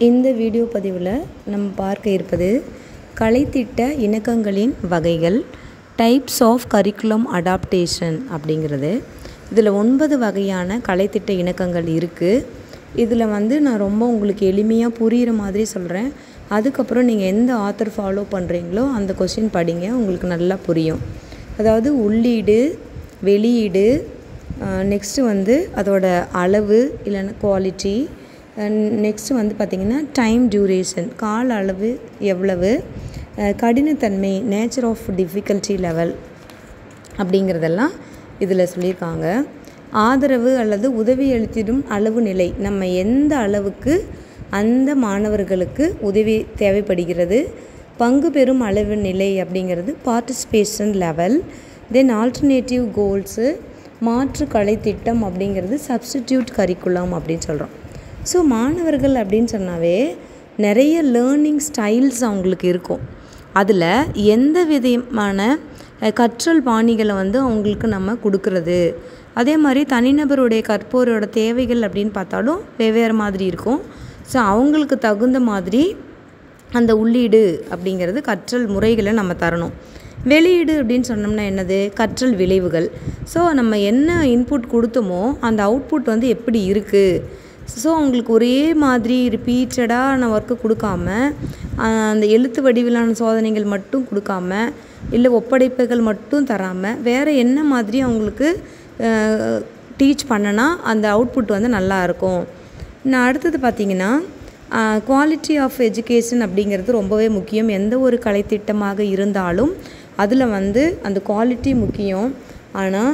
இந்த வீடியோ பதிவில் நம்ம பார்க்க இருப்பது கலைத்திட்ட இணக்கங்களின் வகைகள், டைப்ஸ் ஆஃப் கரிக்குலம் அடாப்டேஷன் அப்படிங்கிறது. இதில் 9 வகையான கலைத்திட்ட இணக்கங்கள் இருக்குது. இதில் நான் ரொம்ப உங்களுக்கு எளிமையாக புரிகிற மாதிரி சொல்கிறேன். அதுக்கப்புறம் நீங்கள் எந்த ஆத்தர் ஃபாலோ பண்ணுறீங்களோ அந்த கொஸ்டின் படிங்க, உங்களுக்கு நல்லா புரியும். அதாவது உள்ளீடு, வெளியீடு, நெக்ஸ்ட்டு அதோட அளவு இல்லைன்னா குவாலிட்டி, நெக்ஸ்ட்டு பார்த்திங்கன்னா டைம் டியூரேஷன், கால அளவு எவ்வளவு, கடினத்தன்மை, நேச்சர் ஆஃப் டிஃபிகல்ட்டி லெவல் அப்படிங்கிறதெல்லாம் இதில் சொல்லியிருக்காங்க. ஆதரவு அல்லது உதவி அளித்திடும் அளவு நிலை, நம்ம எந்த அளவுக்கு அந்த மாணவர்களுக்கு உதவி தேவைப்படுகிறது. பங்கு பெறும் அளவு நிலை அப்படிங்கிறது பார்ட்டிசிபேஷன் லெவல். தென் ஆல்டர்னேட்டிவ் கோல்ஸு, மாற்று கலைத்திட்டம் அப்படிங்கிறது சப்ஸ்டிடியூட் கரிக்குலம் அப்படின்னு சொல்கிறோம். ஸோ மாணவர்கள் அப்படின்னு சொன்னாவே நிறைய லேர்னிங் ஸ்டைல்ஸ் அவங்களுக்கு இருக்கும். அதில் எந்த விதமான கற்றல் பாணிகளை அவங்களுக்கு நம்ம கொடுக்கறது, அதே மாதிரி தனிநபருடைய கற்போரோட தேவைகள் அப்படின்னு பார்த்தாலும் வெவ்வேறு மாதிரி இருக்கும். ஸோ அவங்களுக்கு தகுந்த மாதிரி அந்த உள்ளீடு அப்படிங்கிறது கற்றல் முறைகளை நம்ம தரணும். வெளியீடு அப்படின்னு சொன்னோம்னா என்னது, கற்றல் விளைவுகள். ஸோ நம்ம என்ன இன்புட் கொடுத்தோமோ அந்த அவுட்புட் எப்படி இருக்குது. ஸோ அவங்களுக்கு ஒரே மாதிரி ரிப்பீட்டடான ஒர்க்கு கொடுக்காம, அந்த எழுத்து வடிவிலான சோதனைகள் மட்டும் கொடுக்காம, இல்லை ஒப்படைப்புகள் மட்டும் தராமல் வேறு என்ன மாதிரி அவங்களுக்கு டீச் பண்ணனா அந்த அவுட்புட் நல்லாயிருக்கும். நான் அடுத்தது பார்த்திங்கன்னா குவாலிட்டி ஆஃப் எஜுகேஷன் அப்படிங்கிறது ரொம்பவே முக்கியம். எந்த ஒரு கலைத்திட்டமாக இருந்தாலும் அதில் அந்த குவாலிட்டி முக்கியம். ஆனால்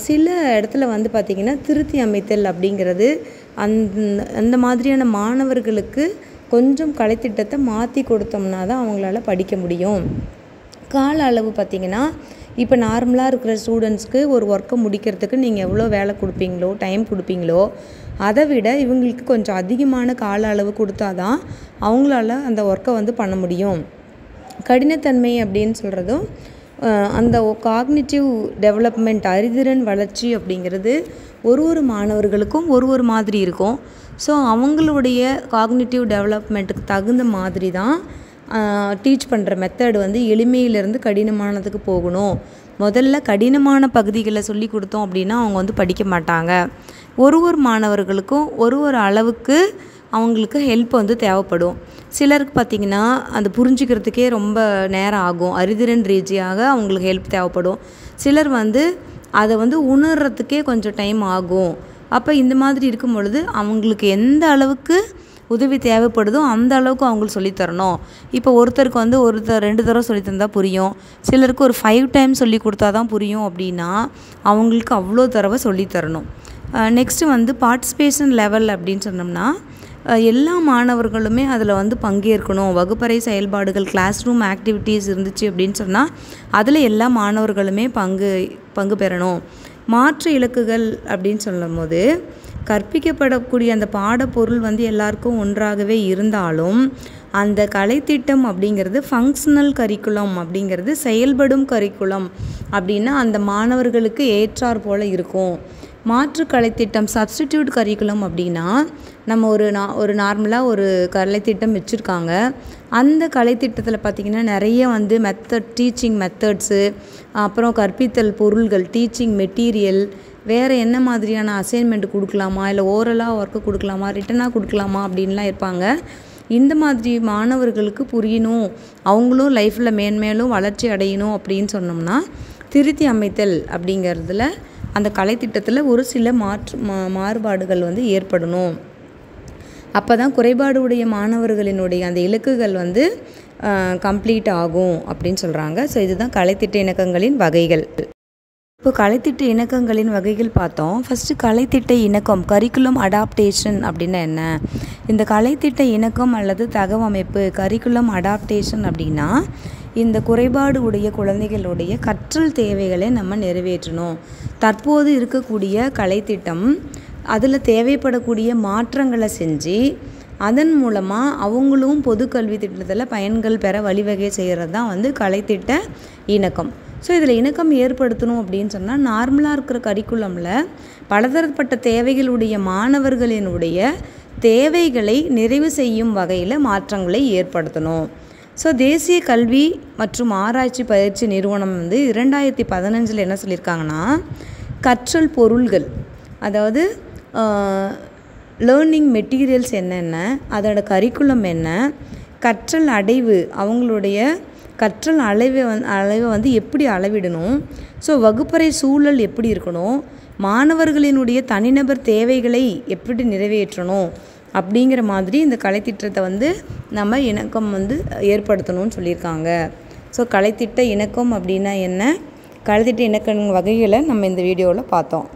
சில இடத்துல பார்த்திங்கன்னா திருத்தி அமைத்தல் அப்படிங்கிறது அந்த மாதிரியான மாணவர்களுக்கு கொஞ்சம் கலைத்திட்டத்தை மாற்றி கொடுத்தோம்னா தான் அவங்களால படிக்க முடியும். கால அளவு பார்த்திங்கன்னா இப்போ நார்மலாக இருக்கிற ஸ்டூடெண்ட்ஸ்க்கு ஒரு ஒர்க்கை முடிக்கிறதுக்கு நீங்கள் எவ்வளோ வேலை கொடுப்பீங்களோ, டைம் கொடுப்பீங்களோ, அதை விட இவங்களுக்கு கொஞ்சம் அதிகமான கால அளவு கொடுத்தா தான் அவங்களால அந்த ஒர்க்கை பண்ண முடியும். கடினத்தன்மை அப்படின்னு சொல்கிறதும் அந்த காக்னிட்டிவ் டெவலப்மெண்ட், அறிதிறன் வளர்ச்சி அப்படிங்கிறது ஒரு மாணவர்களுக்கும் ஒரு மாதிரி இருக்கும். ஸோ அவங்களுடைய காக்னிட்டிவ் டெவலப்மெண்ட்டுக்கு தகுந்த மாதிரி தான் டீச் பண்ணுற மெத்தட் எளிமையிலேருந்து கடினமானதுக்கு போகணும். முதல்ல கடினமான பகுதிகளை சொல்லி கொடுத்தோம் அப்படின்னா அவங்க படிக்க மாட்டாங்க. ஒரு மாணவர்களுக்கும் ஒரு அளவுக்கு அவங்களுக்கு ஹெல்ப் தேவைப்படும். சிலருக்கு பார்த்திங்கன்னா அந்த புரிஞ்சிக்கிறதுக்கே ரொம்ப நேரம் ஆகும். அறிதிறன் ரீதியாக அவங்களுக்கு ஹெல்ப் தேவைப்படும். சிலர் அதை உணர்றதுக்கே கொஞ்சம் டைம் ஆகும். அப்போ இந்த மாதிரி இருக்கும் பொழுது அவங்களுக்கு எந்த அளவுக்கு உதவி தேவைப்படுதோ அந்த அளவுக்கு அவங்களுக்கு சொல்லித்தரணும். இப்போ ஒருத்தருக்கு 2 தடவை சொல்லி தந்தால் புரியும், சிலருக்கு ஒரு 5 டைம்ஸ் சொல்லி கொடுத்தா தான் புரியும். அப்படின்னா அவங்களுக்கு அவ்வளோ தடவை சொல்லித்தரணும். நெக்ஸ்ட்டு பார்ட்டிசிபேஷன் லெவல் அப்படின்னு சொன்னோம்னா எல்லா மாணவர்களுமே அதில் பங்கேற்கணும். வகுப்பறை செயல்பாடுகள், கிளாஸ் ரூம் ஆக்டிவிட்டீஸ் இருந்துச்சு அப்படின்னு சொன்னால் அதில் எல்லா மாணவர்களுமே பங்கு பெறணும். மாற்று இலக்குகள் அப்படின்னு சொல்லும் போது கற்பிக்கப்படக்கூடிய அந்த பாடப்பொருள் எல்லாருக்கும் ஒன்றாகவே இருந்தாலும் அந்த கலைத்திட்டம் அப்படிங்கிறது ஃபங்க்ஷனல் கரிக்குலம் அப்படிங்கிறது செயல்படும் கரிக்குலம் அப்படின்னா அந்த மாணவர்களுக்கு ஏற்றார் போல் இருக்கும். மாற்று கலைத்திட்டம் சப்ஸ்டிடியூட் கரிக்குலம் அப்படின்னா நம்ம ஒரு நார்மலாக ஒரு கலைத்திட்டம் வச்சுருக்காங்க. அந்த கலைத்திட்டத்தில் பார்த்திங்கன்னா நிறைய டீச்சிங் மெத்தட்ஸு, அப்புறம் கற்பித்தல் பொருள்கள், டீச்சிங் மெட்டீரியல், வேறு என்ன மாதிரியான அசைன்மெண்ட் கொடுக்கலாமா, இல்லை ஓரலாக ஒர்க்கு கொடுக்கலாமா, ரிட்டனாக கொடுக்கலாமா அப்படின்லாம் இருப்பாங்க. இந்த மாதிரி மாணவர்களுக்கு புரியணும், அவங்களும் லைஃப்பில் மேன்மேலும் வளர்ச்சி அடையணும் அப்படின்னு சொன்னோம்னா திருத்தி அமைத்தல் அப்படிங்கிறதுல அந்த கலைத்திட்டத்தில் ஒரு சில மாறுபாடுகள் ஏற்படணும். அப்போ தான் குறைபாடு உடைய மாணவர்களினுடைய அந்த இலக்குகள் கம்ப்ளீட் ஆகும் அப்படின்னு சொல்கிறாங்க. ஸோ இதுதான் கலைத்திட்ட இணக்கங்களின் வகைகள். இப்போ கலைத்திட்ட இணக்கங்களின் வகைகள் பார்த்தோம். ஃபஸ்ட்டு கலைத்திட்ட இணக்கம், கரிக்குலம் அடாப்டேஷன் அப்படின்னா என்ன? இந்த கலைத்திட்ட இணக்கம் அல்லது தகவமைப்பு கரிக்குலம் அடாப்டேஷன் அப்படின்னா இந்த குறைபாடு உடைய குழந்தைகளுடைய கற்றல் தேவைகளை நம்ம நிறைவேற்றணும். தற்போது இருக்கக்கூடிய கலைத்திட்டம் அதில் தேவைப்படக்கூடிய மாற்றங்களை செஞ்சு அதன் மூலமாக அவங்களும் பொது கல்வி திட்டத்தில் பயன்கள் பெற வழிவகை செய்கிறது தான் கலைத்திட்ட இணக்கம். ஸோ இதில் இணக்கம் ஏற்படுத்தணும் அப்படின்னு சொன்னால் நார்மலாக இருக்கிற கரிக்குலமில் பலதரப்பட்ட தேவைகளுடைய மாணவர்களினுடைய தேவைகளை நிறைவு செய்யும் வகையில் மாற்றங்களை ஏற்படுத்தணும். ஸோ தேசிய கல்வி மற்றும் ஆராய்ச்சி பயிற்சி நிறுவனம் 2015 என்ன சொல்லியிருக்காங்கன்னா, கற்றல் பொருள்கள், அதாவது லேர்னிங் மெட்டீரியல்ஸ் என்னென்ன, அதோட கரிக்குலம் என்ன, கற்றல் அடைவு, அவங்களுடைய கற்றல் அளவை எப்படி அளவிடணும், ஸோ வகுப்பறை சூழல் எப்படி இருக்கணும், மாணவர்களினுடைய தனிநபர் தேவைகளை எப்படி நிறைவேற்றணும் அப்படிங்கிற மாதிரி இந்த கலைத்திட்டத்தை நம்ம இணக்கம் ஏற்படுத்தணும்னு சொல்லியிருக்காங்க. ஸோ கலைத்திட்ட இணக்கம் அப்படின்னா என்ன, கலைத்திட்ட இணக்க வகைகளை நம்ம இந்த வீடியோவில் பார்த்தோம்.